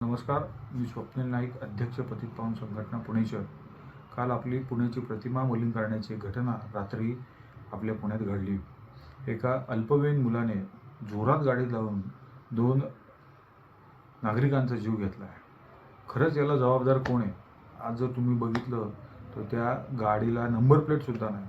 नमस्कार, मी स्वप्नील नाईक, अध्यक्ष पतित पावन संघटना पुणे शहर. काल आपली पुण्याची प्रतिमा मलिन करण्याची घटना रात्री आपल्या पुण्यात घडली. एका अल्पवयीन मुलाने जोरात गाडी लावून 2 नागरिकांचा जीव घेतला आहे. खरंच याला जबाबदार कोण आहे? आज जर तुम्ही बघितलं तर त्या गाडीला नंबर प्लेटसुद्धा नाही.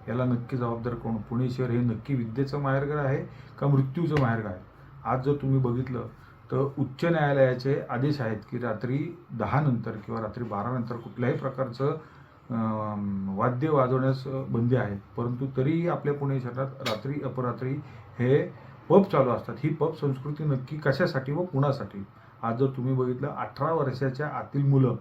याला नक्की जबाबदार कोण? पुणे शहर हे नक्की विद्येचं माहेरघर आहे का मृत्यूचं माहेरघर आहे? आज जर तुम्ही बघितलं तर उच्च न्यायालयाचे आदेश आहेत की रात्री 10 नंतर किंवा रात्री 12 नंतर कुठल्याही प्रकारचं वाद्य वाजवण्यास बंदी आहे. परंतु तरीही आपल्या पुणे शहरात रात्री अपरात्री हे पब चालू असतात. ही पब संस्कृती नक्की कशासाठी व कुणासाठी? आज जर तुम्ही बघितलं 18 वर्षाच्या आतील मुलं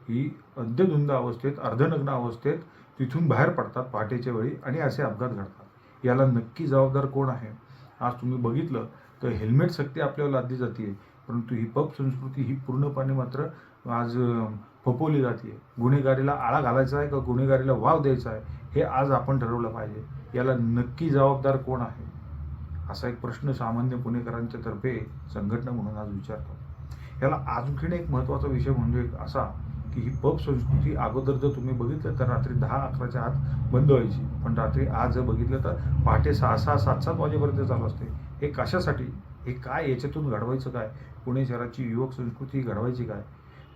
ही अद्यधुंद अवस्थेत, अर्धनग्न अवस्थेत तिथून बाहेर पडतात पहाटेच्या वेळी आणि असे अपघात घडतात. याला नक्की जबाबदार कोण आहे? आज तुम्ही बघितलं तर हेल्मेट सक्ती आपल्यावर लादली जाते, परंतु ही पब संस्कृती ही पूर्णपणे मात्र आज फोपवली जाते. गुन्हेगारीला आळा घालायचा आहे का गुन्हेगारीला वाव द्यायचा आहे हे आज आपण ठरवलं पाहिजे. याला नक्की जबाबदार कोण आहे असा एक प्रश्न सामान्य पुणेकरांच्या तर्फे संघटना म्हणून आज विचारतो. याला आणखीन एक महत्त्वाचा विषय म्हणजे असा की ही पब संस्कृती अगोदर जर तुम्ही बघितलं तर रात्री 10-11च्या आत बंद व्हायची, पण रात्री आज जर बघितलं तर पहाटे 6-6, 7-7 वाजेपर्यंत चालू असते. हे कशासाठी? हे काय? याच्यातून घडवायचं काय? पुणे शहराची युवक संस्कृती घडवायची काय?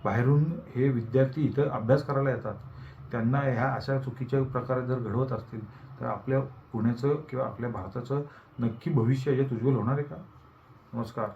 बाहेरून हे विद्यार्थी इथं अभ्यास करायला येतात. त्यांना ह्या अशा चुकीच्या प्रकारे जर घडवत असतील तर आपल्या पुण्याचं किंवा आपल्या भारताचं नक्की भविष्य याच्यात उज्ज्वल होणार आहे का? नमस्कार.